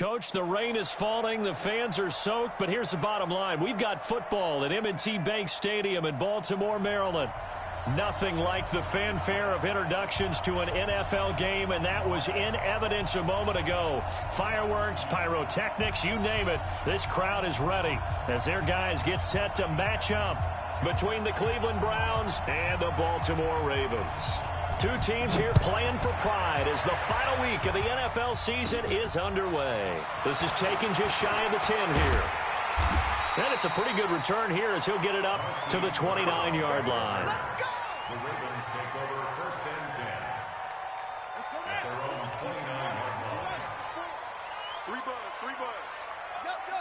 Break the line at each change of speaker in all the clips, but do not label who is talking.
Coach, the rain is falling, the fans are soaked, but here's the bottom line. We've got football at M&T Bank Stadium in Baltimore, Maryland. Nothing like the fanfare of introductions to an NFL game, and that was in evidence a moment ago. Fireworks, pyrotechnics, you name it. This crowd is ready as their guys get set to match up between the Cleveland Browns and the Baltimore Ravens. Two teams here playing for pride as the final week of the NFL season is underway. This is taken just shy of the 10 here. And it's a pretty good return here as he'll get it up to the 29-yard line.
The Ravens take over first and 10. At their own 29-yard line.
Three bud. Go.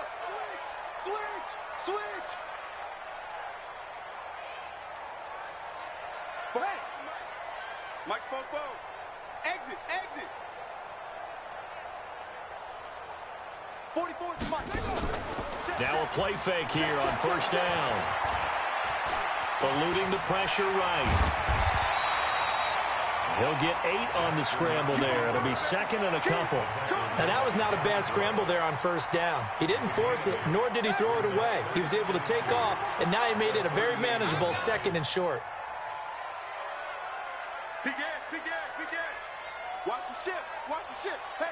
Switch. Hey. Mike spoke. Exit. 44 is Mike.
Now a play fake here on first down. Eluding the pressure right. He'll get 8 on the scramble there. It'll be second and a couple.
Now, that was not a bad scramble there on first down. He didn't force it, nor did he throw it away. He was able to take off, and now he made it a very manageable second and short.
Big edge. Watch the ship. Hey,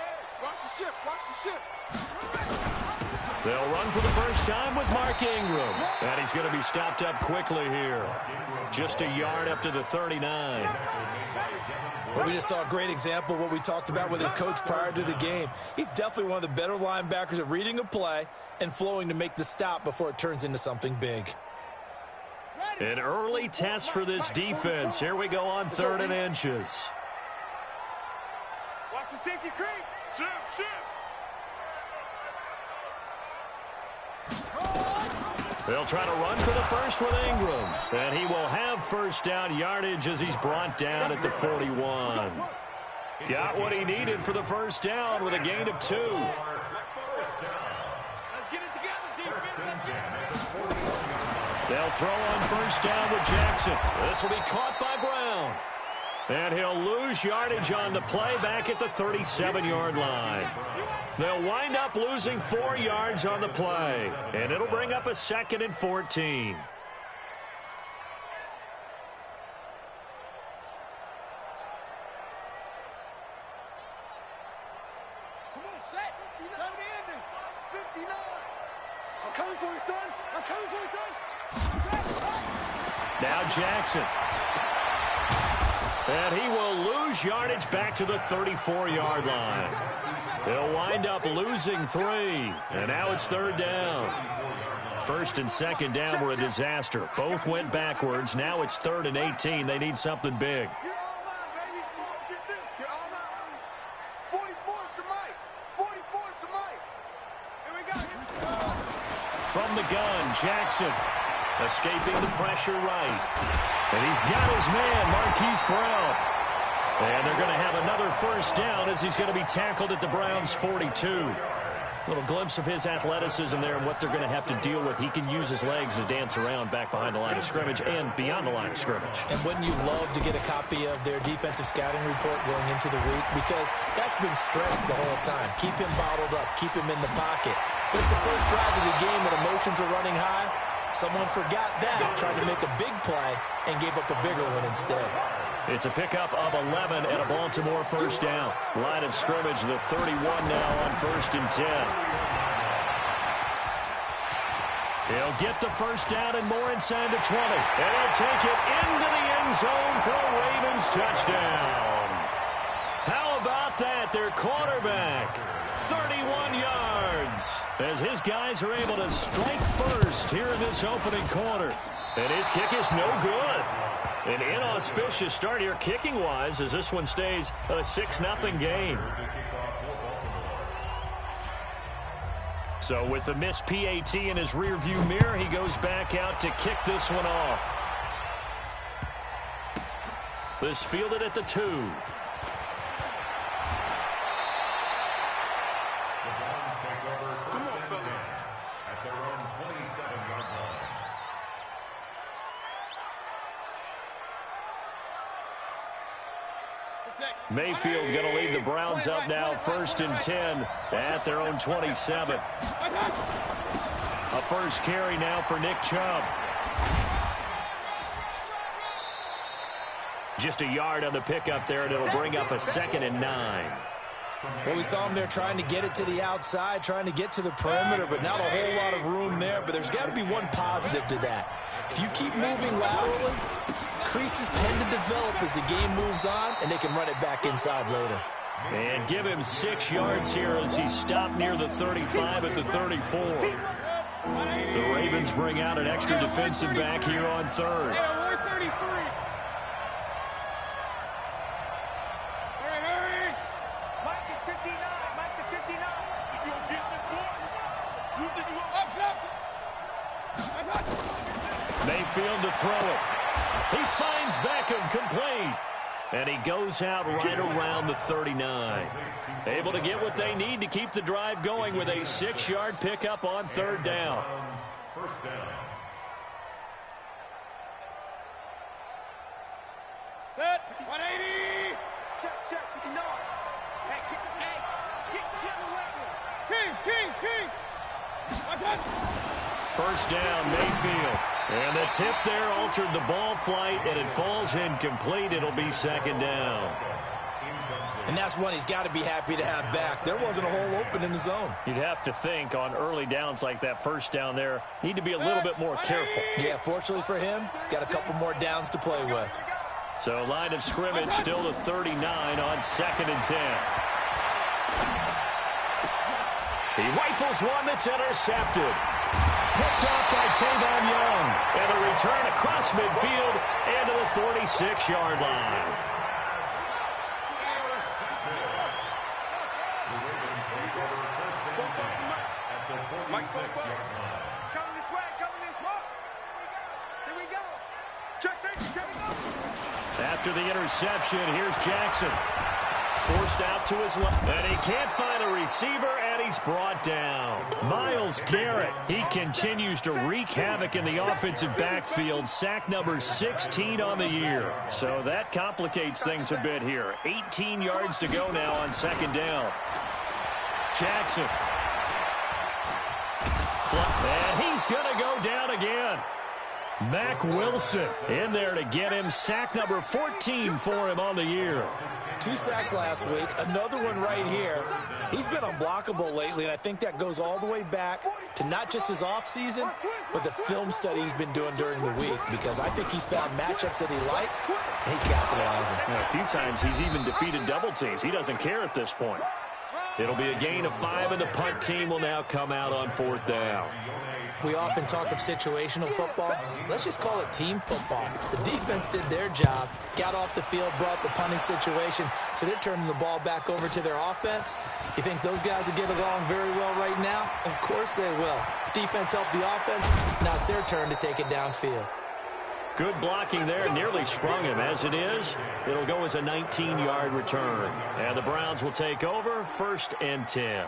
watch the ship.
They'll run for the first time with Mark Ingram. And he's going to be stopped up quickly here. Just a yard up to the 39.
Well, we just saw a great example of what we talked about with his coach prior to the game. He's definitely one of the better linebackers at reading a play and flowing to make the stop before it turns into something big.
An early test for this defense. Here we go on 3rd and inches.
Watch the safety creep. Shift.
They'll try to run for the first with Ingram. And he will have first down yardage as he's brought down at the 41. Got what he needed for the first down with a gain of 2.
Let's get it together, defense.
They'll throw on first down with Jackson. This will be caught by Brown. And he'll lose yardage on the play back at the 37-yard line. They'll wind up losing 4 yards on the play. And it'll bring up a 2nd and 14.
Come on, set. 59. I'm coming for you, son.
Now Jackson. And he will lose yardage back to the 34-yard line. They'll wind up losing 3. And now it's 3rd down. 1st and 2nd down were a disaster. Both went backwards. Now it's 3rd and 18. They need something big. From the gun, Jackson. Escaping the pressure right. And he's got his man, Marquise Brown. And they're going to have another first down as he's going to be tackled at the Browns' 42. Little glimpse of his athleticism there and what they're going to have to deal with. He can use his legs to dance around back behind the line of scrimmage and beyond the line of scrimmage.
And wouldn't you love to get a copy of their defensive scouting report going into the week? Because that's been stressed the whole time. Keep him bottled up. Keep him in the pocket. This is the first drive of the game when emotions are running high. Someone forgot that, tried to make a big play, and gave up a bigger one instead.
It's a pickup of 11 and a Baltimore first down. Line of scrimmage, the 31 now on 1st and 10. He'll get the first down and more inside the 20. And he'll take it into the end zone for a Ravens touchdown. How about that? Their quarterback, 31 yards. As his guys are able to strike first here in this opening quarter. And his kick is no good. An inauspicious start here kicking-wise as this one stays a 6-0 game. So with the missed PAT in his rearview mirror, he goes back out to kick this one off. This fielded at the 2. Mayfield going to lead the Browns up now 1st and 10 at their own 27. A first carry now for Nick Chubb. Just a yard on the pickup there, and it'll bring up a 2nd and 9.
Well, we saw him there trying to get it to the outside, trying to get to the perimeter, but not a whole lot of room there. But there's got to be one positive to that. If you keep moving laterally, creases tend to develop as the game moves on, and they can run it back inside later.
And give him 6 yards here as he stopped near the 35 at the 34. The Ravens bring out an extra defensive back here on 3rd. Mayfield to throw it. He finds Beckham complete. And he goes out right around the 39. Able to get what they need to keep the drive going with a 6-yard pickup on 3rd down.
First down.
Set. 180. Check. No. Hey, get in the way. King.
First down, Mayfield. And the tip there altered the ball flight, and it falls incomplete. It'll be 2nd down.
And that's one he's got to be happy to have back. There wasn't a hole open in the zone.
You'd have to think on early downs like that, first down there, need to be a little bit more careful.
Yeah, fortunately for him, got a couple more downs to play with.
So line of scrimmage still to 39 on 2nd and 10. He rifles one that's intercepted. Picked off by Tavon Young. And a return across midfield and to the 46-yard line.
Coming this way. Here we go. Check it out.
After the interception, here's Jackson. Forced out to his left. And he can't find a receiver, and he's brought down. Myles Garrett, he continues to wreak havoc in the offensive backfield. Sack number 16 on the year. So that complicates things a bit here. 18 yards to go now on 2nd down. Jackson. And he's going to go down again. Mack Wilson in there to get him. Sack number 14 for him on the year.
2 sacks last week, another one right here. He's been unblockable lately, and I think that goes all the way back to not just his offseason, but the film study he's been doing during the week, because I think he's found matchups that he likes, and he's capitalizing.
A few times he's even defeated double teams. He doesn't care at this point. It'll be a gain of 5, and the punt team will now come out on 4th down.
We often talk of situational football. Let's just call it team football. The defense did their job, got off the field, brought the punting situation, so they're turning the ball back over to their offense. You think those guys will get along very well right now? Of course they will. Defense helped the offense. Now it's their turn to take it downfield.
Good blocking there, nearly sprung him. As it is, it'll go as a 19-yard return. And the Browns will take over 1st and 10.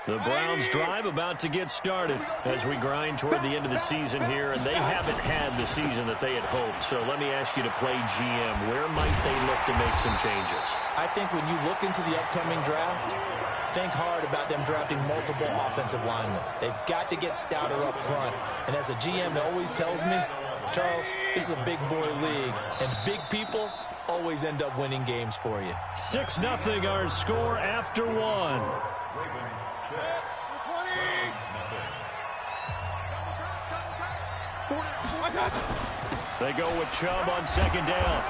The Browns drive about to get started as we grind toward the end of the season here, and they haven't had the season that they had hoped. So let me ask you to play GM. Where might they look to make some changes?
I think when you look into the upcoming draft, think hard about them drafting multiple offensive linemen. They've got to get stouter up front. And as a GM, it always tells me, Charles, this is a big boy league, and big people always end up winning games for you.
6-0 our score after 1. They go with Chubb on 2nd down.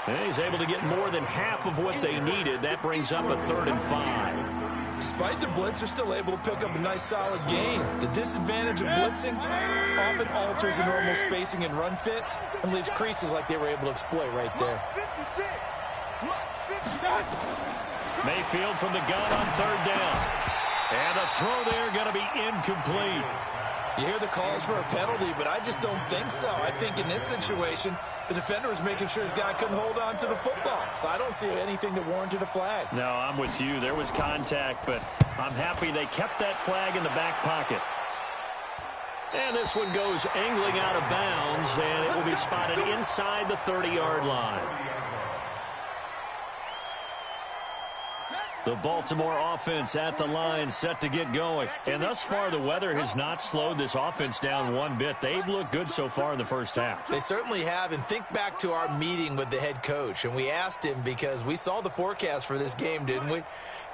And he's able to get more than half of what they needed. That brings up a 3rd and 5.
Despite the blitz, they're still able to pick up a nice solid gain. The disadvantage of blitzing often alters the normal spacing and run fits and leaves creases like they were able to exploit right there.
Mayfield from the gun on 3rd down. And the throw there going to be incomplete.
You hear the calls for a penalty, but I just don't think so. I think in this situation, the defender was making sure his guy couldn't hold on to the football. So I don't see anything that warranted a flag.
No, I'm with you. There was contact, but I'm happy they kept that flag in the back pocket. And this one goes angling out of bounds, and it will be spotted inside the 30-yard line. The Baltimore offense at the line, set to get going. And thus far, the weather has not slowed this offense down one bit. They've looked good so far in the first half.
They certainly have. And think back to our meeting with the head coach. And we asked him, because we saw the forecast for this game, didn't we?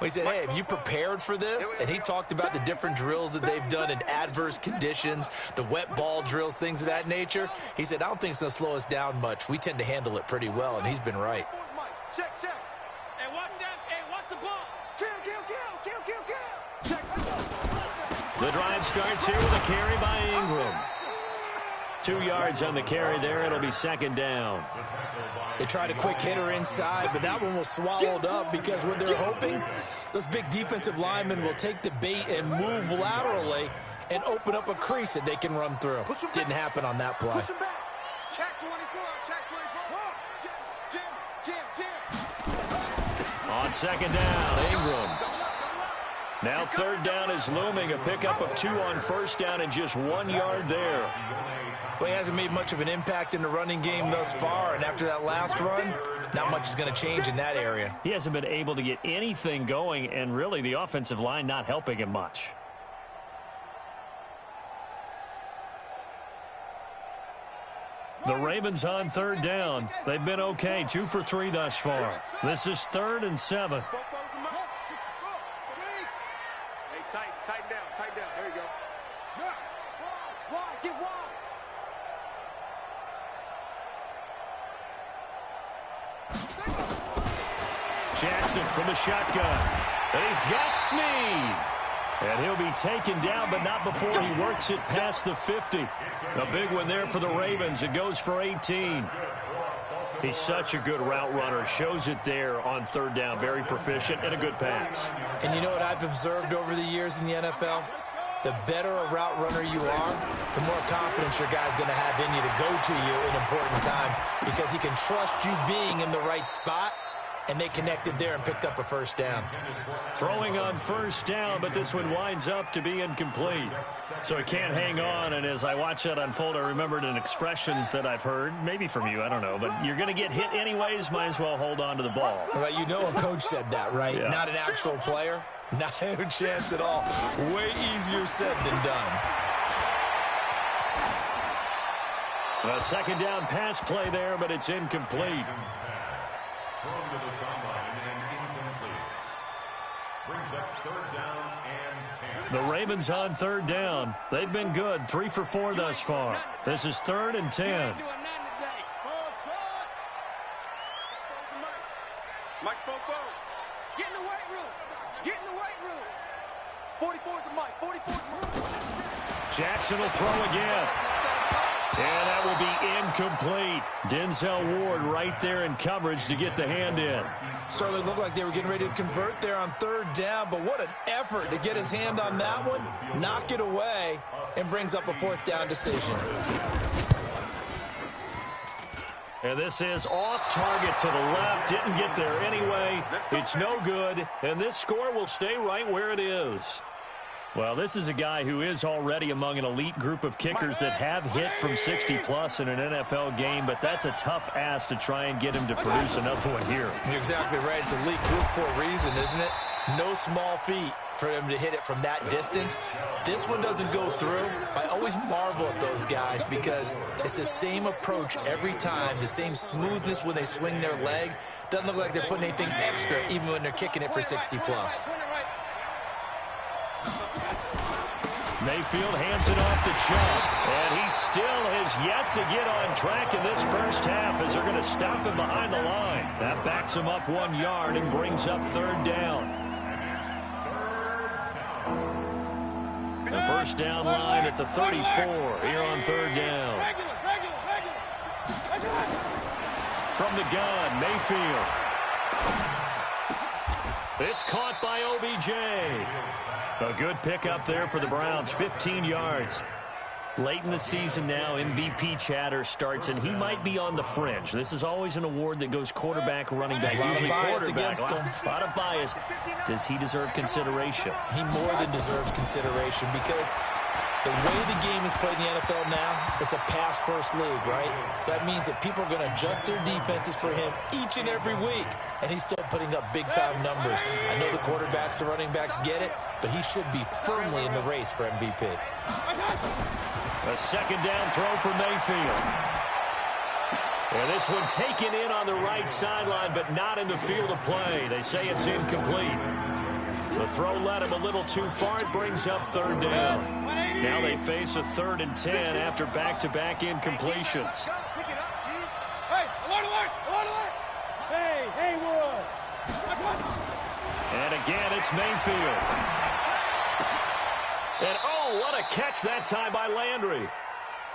We said, hey, have you prepared for this? And he talked about the different drills that they've done in adverse conditions, the wet ball drills, things of that nature. He said, I don't think it's going to slow us down much. We tend to handle it pretty well, and he's been right.
Check, check. Hey, watch that. Hey, watch the ball. Kill. Check.
The drive starts here with a carry by Ingram. 2 yards on the carry there. It'll be second down.
They tried a quick hitter inside, but that one was swallowed up because what they're hoping, those big defensive linemen will take the bait and move laterally and open up a crease that they can run through. Didn't happen on that play.
Push him back. Check 24. Jam.
On second down, Ingram. Now third down is looming. A pickup of 2 on first down and just 1 yard there.
Well, he hasn't made much of an impact in the running game thus far, and after that last run, not much is going to change in that area.
He hasn't been able to get anything going, and really the offensive line not helping him much. The Ravens on third down. They've been okay, 2 for 3 thus far. This is 3rd and 7.
Hey, tighten down. There you go. Wide, get wide.
Jackson from the shotgun. And he's got Snead. And he'll be taken down, but not before he works it past the 50. A big one there for the Ravens. It goes for 18. He's such a good route runner. Shows it there on third down. Very proficient and a good pass.
And you know what I've observed over the years in the NFL? The better a route runner you are, the more confidence your guy's going to have in you to go to you in important times, because he can trust you being in the right spot, and they connected there and picked up a first down.
Throwing on first down, but this one winds up to be incomplete. So he can't hang on, and as I watch that unfold, I remembered an expression that I've heard, maybe from you, I don't know, but you're going to get hit anyways, might as well hold on to the ball.
Well, you know a coach said that, right?
Yeah.
Not an actual player. No chance at all. Way easier said than done.
A second down pass play there, but it's incomplete.
Thrown to the sideline and incomplete. Brings up third down and 10.
The Ravens on third down. They've been good, 3 for 4 thus far. This is 3rd and 10.
Mike spoke forward. Get in the weight room. 44 is the mic. 44 is the mic.
Jackson will throw again. And that will be incomplete. Denzel Ward right there in coverage to get the hand in.
Certainly looked like they were getting ready to convert there on third down, but what an effort to get his hand on that one, knock it away, and brings up a 4th down decision.
And this is off target to the left. Didn't get there anyway. It's no good. And this score will stay right where it is. Well, this is a guy who is already among an elite group of kickers that have hit from 60-plus in an NFL game, but that's a tough ask to try and get him to produce another one here.
You're exactly right. It's an elite group for a reason, isn't it? No small feat for him to hit it from that distance. This one doesn't go through. I always marvel at those guys because it's the same approach every time, the same smoothness when they swing their leg. Doesn't look like they're putting anything extra even when they're kicking it for 60-plus.
Mayfield hands it off to Chubb, and he still has yet to get on track in this first half as they're going to stop him behind the line. That backs him up 1 yard and brings up third down. The first down line at the 34 here on third down. From the gun, Mayfield. It's caught by OBJ. A good pickup there for the Browns, 15 yards. Late in the season now, MVP chatter starts, and he might be on the fringe. This is always an award that goes quarterback, running back, usually quarterback. A lot of bias. Does he deserve consideration?
He more than deserves consideration because The way the game is played in the NFL now, it's a pass-first league, right? So that means that people are going to adjust their defenses for him each and every week, and he's still putting up big-time numbers. I know the quarterbacks, the running backs get it, but he should be firmly in the race for MVP.
A second down throw for Mayfield. And this one taken in on the right sideline, but not in the field of play. They say it's incomplete. The throw led him a little too far. It brings up third down. Now they face a 3rd and 10 after back-to-back incompletions.
Hey, alert, alert, alert, alert. Hey, Haywood.
And again, it's Mayfield. And oh, what a catch that time by Landry.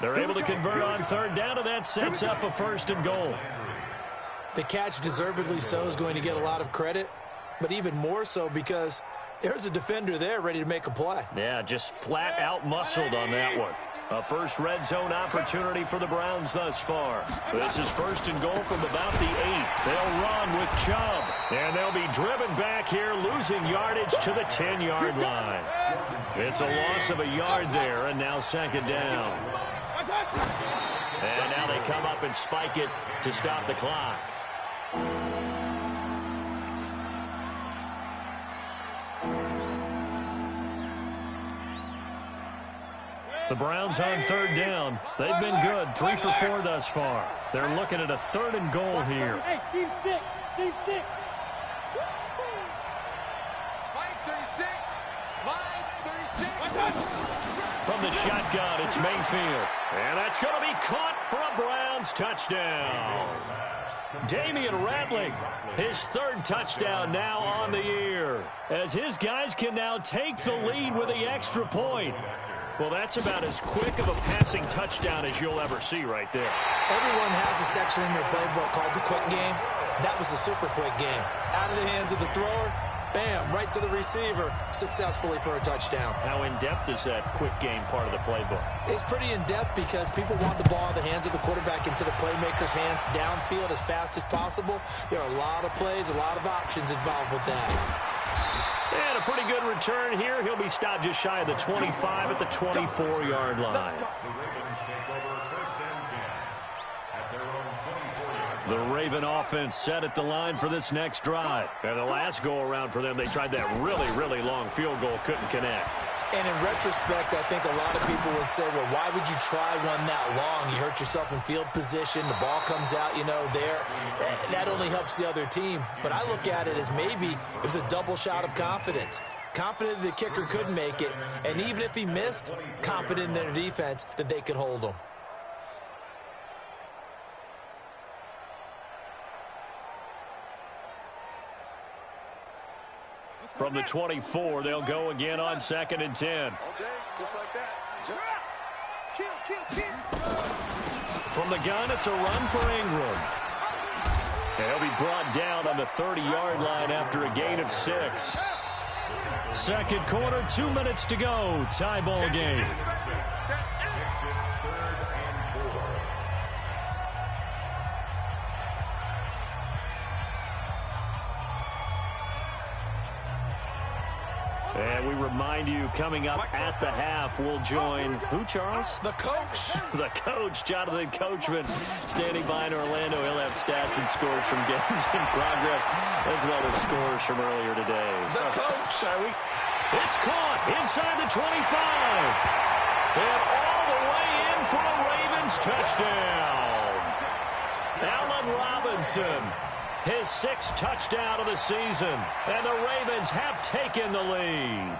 They're able to convert on third down, and that sets up a 1st and goal.
The catch, deservedly so, is going to get a lot of credit, but even more so because there's a defender there ready to make a play.
Yeah, just flat out muscled on that one. A first red zone opportunity for the Browns thus far. This is 1st and goal from about the 8. They'll run with Chubb. And they'll be driven back here, losing yardage to the 10-yard line. It's a loss of a yard there, and now 2nd down. And now they come up and spike it to stop the clock. The Browns on 3rd down. They've been good, 3 for 4 thus far. They're looking at a 3rd and goal here.
Hey, Steve 6, Steve 6. 536.
From the shotgun, it's Mayfield. And that's going to be caught for a Browns touchdown. Damian Rattling, his 3rd touchdown now on the year, as his guys can now take the lead with the extra point. Well, that's about as quick of a passing touchdown as you'll ever see right there.
Everyone has a section in their playbook called the quick game. That was a super quick game. Out of the hands of the thrower, bam, right to the receiver, successfully for a touchdown.
How in-depth is that quick game part of the playbook?
It's pretty in-depth because people want the ball in the hands of the quarterback into the playmaker's hands downfield as fast as possible. There are a lot of plays, a lot of options involved with that.
And a pretty good return here. He'll be stopped just shy of the 25 at the 24-yard line. The Raven offense set at the line for this next drive. And the last go-around for them, they tried that really, really long field goal, couldn't connect.
And in retrospect, I think a lot of people would say, well, why would you try one that long? You hurt yourself in field position. The ball comes out, there. That only helps the other team. But I look at it as maybe it was a double shot of confidence. Confident the kicker could make it. And even if he missed, confident in their defense that they could hold him.
From the 24, they'll go again on 2nd and 10.
All day, just like that. Kill.
From the gun, it's a run for Ingram. And he'll be brought down on the 30-yard line after a gain of 6. Second quarter, 2 minutes to go. Tie ball game. And we remind you, coming up at the half, we'll join who, Charles?
The coach.
The coach, Jonathan Coachman, standing by in Orlando. He'll have stats and scores from games in progress, as well as scores from earlier today.
The coach.
It's caught inside the 25. And all the way in for a Ravens touchdown. Allen Robinson. His 6th touchdown of the season, and the Ravens have taken the lead.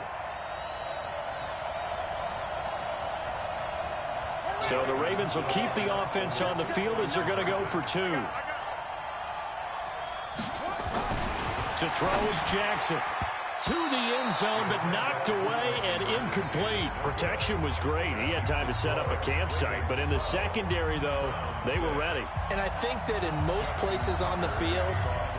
So the Ravens will keep the offense on the field as they're going to go for 2. To throw is Jackson. To the end zone, but knocked away and incomplete. Protection was great. He had time to set up a campsite, but in the secondary, though, they were ready.
And I think that in most places on the field,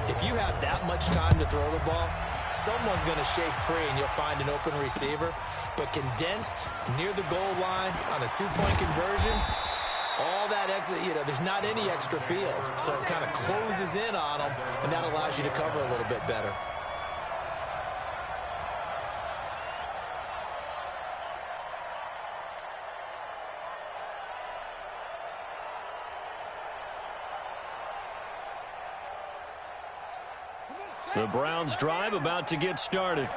if you have that much time to throw the ball, someone's going to shake free and you'll find an open receiver. But condensed near the goal line on a 2-point conversion, all that exit, there's not any extra field. So it kind of closes in on them, and that allows you to cover a little bit better.
The Browns drive about to get started.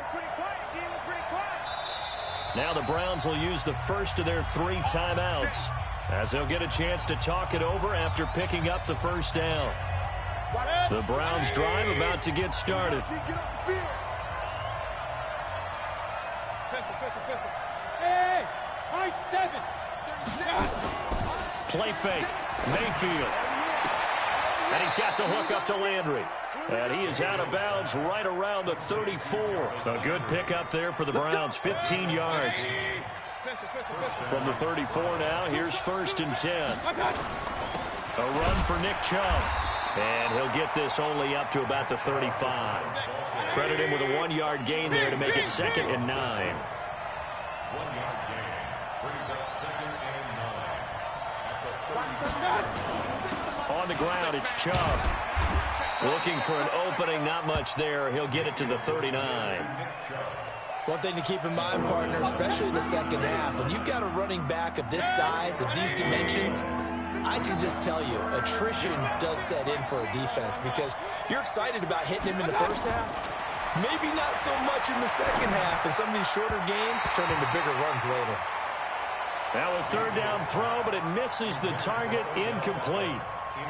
Now the Browns will use the first of their 3 timeouts as they'll get a chance to talk it over after picking up the first down. The Browns drive about to get started. Play fake. Mayfield. And he's got the hook up to Landry. And he is out of bounds right around the 34. A good pickup there for the Browns. 15 yards. From the 34 now, here's 1st and 10. A run for Nick Chubb. And he'll get this only up to about the 35. Credit him with a 1-yard gain there to make it 2nd and 9.
1-yard gain brings up 2nd and 9.
On the ground, it's Chubb. Looking for an opening, not much there. He'll get it to the 39.
One thing to keep in mind, partner, especially in the second half, when you've got a running back of this size, of these dimensions, I can just tell you, attrition does set in for a defense because you're excited about hitting him in the first half. Maybe not so much in the second half, and some of these shorter gains turn into bigger runs later.
Now a 3rd down throw, but it misses the target. Incomplete.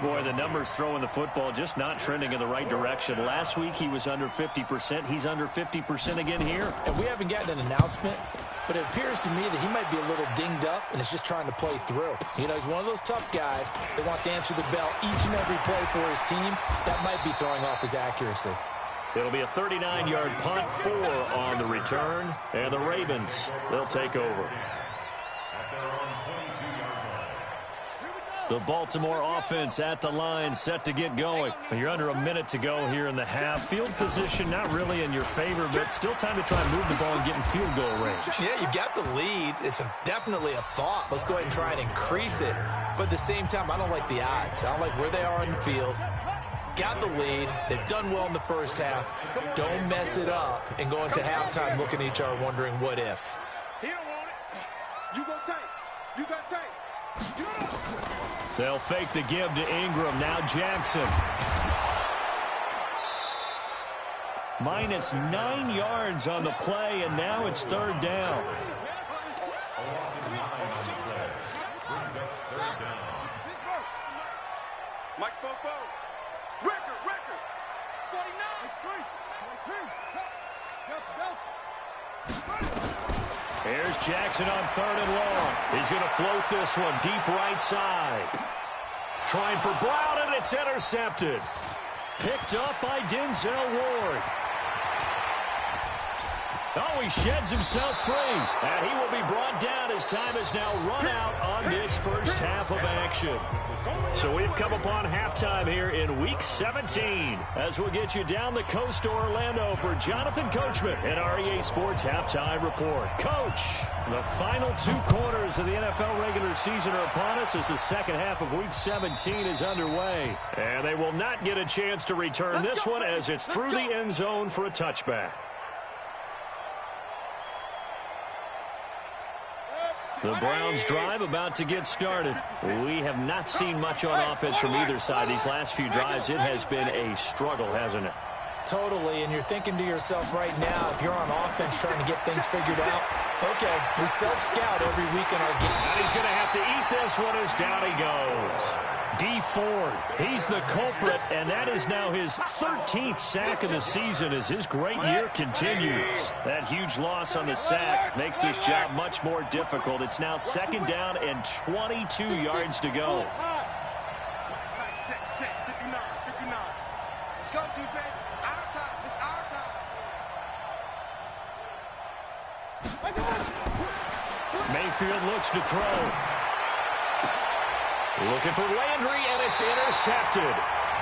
Boy, the numbers throwing the football just not trending in the right direction. Last week he was under 50%. He's under 50% again here.
And we haven't gotten an announcement, but it appears to me that he might be a little dinged up and is just trying to play through. You know, he's one of those tough guys that wants to answer the bell each and every play for his team. That might be throwing off his accuracy.
It'll be a 39-yard punt, 4 on the return. And the Ravens, they'll take over. The Baltimore offense at the line, set to get going. You're under a minute to go here in the half. Field position not really in your favor, but still time to try and move the ball and get in field goal range.
Yeah, you got the lead. It's definitely a thought. Let's go ahead and try and increase it. But at the same time, I don't like the odds. I don't like where they are in the field. Got the lead. They've done well in the first half. Don't mess it up and go into halftime looking at each other wondering what if.
He don't want it. You go tight. You got tight.
They'll fake the give to Ingram. Now Jackson. Minus 9 yards on the play, and now it's 3rd down.
Mike Spopo. Record. 49.
Here's Jackson on 3rd and long. He's going to float this one deep right side. Trying for Brown, and it's intercepted. Picked up by Denzel Ward. Oh, he sheds himself free. And he will be brought down as time has now run out on this first half of action. So we've come upon halftime here in Week 17 as we'll get you down the coast to Orlando for Jonathan Coachman and REA Sports Halftime Report. Coach, the final 2 quarters of the NFL regular season are upon us as the second half of Week 17 is underway. And they will not get a chance to return this one as it's through the end zone for a touchback. The Browns drive about to get started. We have not seen much on offense from either side. These last few drives, it has been a struggle, hasn't it?
Totally, and you're thinking to yourself right now, if you're on offense trying to get things figured out, okay, we self-scout every week in our game.
And he's going to have to eat this one as down he goes. D. Ford, he's the culprit, and that is now his 13th sack of the season as his great year continues. That huge loss on the sack makes this job much more difficult. It's now 2nd down and 22 yards to go.
Check. 59. Let's go, defense. Our time. It's our time.
Mayfield looks to throw. Looking for Landry, and it's intercepted.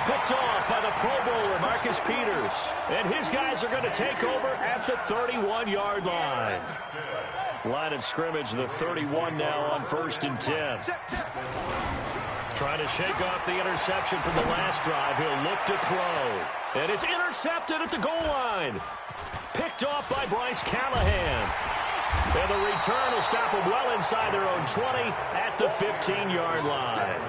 Picked off by the Pro Bowler, Marcus Peters. And his guys are going to take over at the 31-yard line. Line of scrimmage, the 31 now on 1st and 10. Trying to shake off the interception from the last drive. He'll look to throw. And it's intercepted at the goal line. Picked off by Bryce Callahan. And the return will stop them well inside their own 20 at the 15-yard line.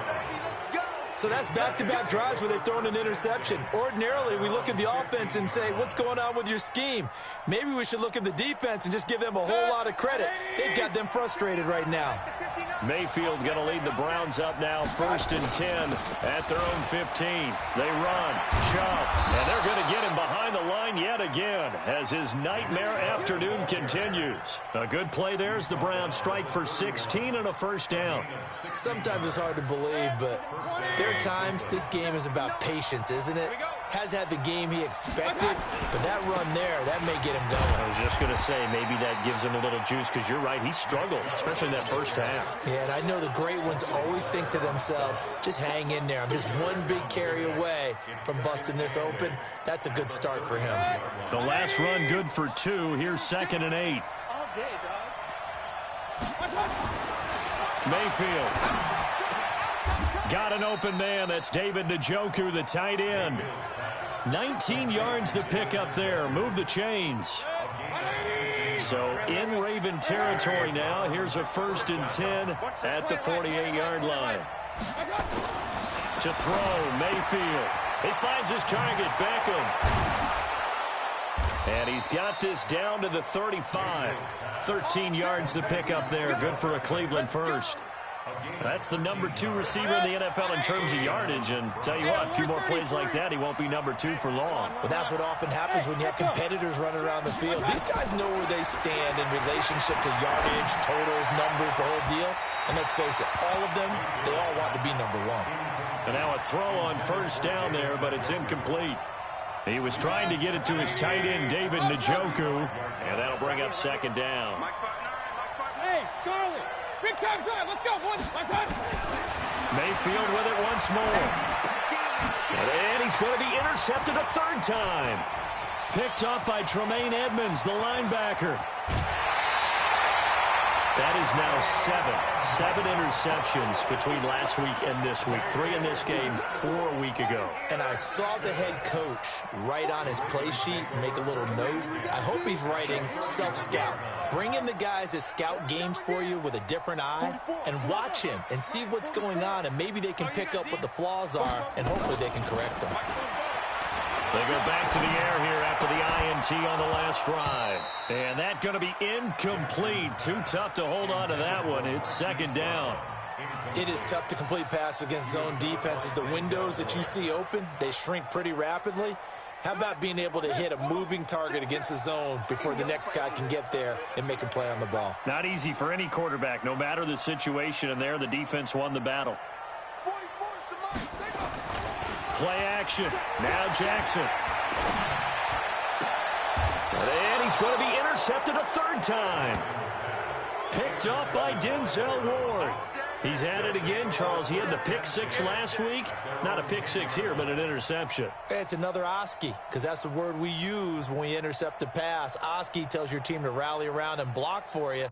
So that's back-to-back drives where they've thrown an interception. Ordinarily, we look at the offense and say, what's going on with your scheme? Maybe we should look at the defense and just give them a whole lot of credit. They've got them frustrated right now.
Mayfield going to lead the Browns up now, 1st and 10 at their own 15. They run, jump, and they're going to get him behind the line yet again as his nightmare afternoon continues. A good play there as the Browns strike for 16 and a first down.
Sometimes it's hard to believe, but there are times this game is about patience, isn't it? Has had the game he expected, but that run there, that may get him going.
I was just going to say, maybe that gives him a little juice, because you're right, he struggled, especially in that first half.
Yeah, and I know the great ones always think to themselves, just hang in there. I'm just one big carry away from busting this open. That's a good start for him.
The last run good for 2. Here's 2nd and 8. Mayfield. Got an open man. That's David Njoku, the tight end. 19 yards to pick up there. Move the chains. So in Raven territory now. Here's a 1st and 10 at the 48-yard line. To throw, Mayfield. He finds his target, Beckham. And he's got this down to the 35. 13 yards to pick up there. Good for a Cleveland first. That's the number 2 receiver in the NFL in terms of yardage. And tell you what, a few more plays like that, he won't be number 2 for long.
Well, that's what often happens when you have competitors running around the field. These guys know where they stand in relationship to yardage, totals, numbers, the whole deal. And let's face it, all of them, they all want to be number 1.
And now a throw on 1st down there, but it's incomplete. He was trying to get it to his tight end, David Njoku. And that'll bring up 2nd down.
Hey, Charlie. Big time drive. Let's go, boys.
Mayfield with it once more. And he's going to be intercepted a 3rd time. Picked off by Tremaine Edmonds, the linebacker. That is now 7 interceptions between last week and this week. 3 in this game, 4 a week ago.
And I saw the head coach write on his play sheet, make a little note. I hope he's writing self-scout. Bring in the guys that scout games for you with a different eye and watch him and see what's going on, and maybe they can pick up what the flaws are, and hopefully they can correct them.
They go back to the air here after the INT on the last drive. And that's going to be incomplete. Too tough to hold on to that one. It's 2nd down.
It is tough to complete passes against zone defenses. The windows that you see open, they shrink pretty rapidly. How about being able to hit a moving target against a zone before the next guy can get there and make a play on the ball?
Not easy for any quarterback, no matter the situation, and there the defense won the battle. Play action. Now Jackson. And he's going to be intercepted a 3rd time. Picked up by Denzel Ward. He's at it again, Charles. He had the pick 6 last week. Not a pick 6 here, but an interception.
It's another Oski, because that's the word we use when we intercept a pass. Oski tells your team to rally around and block for you.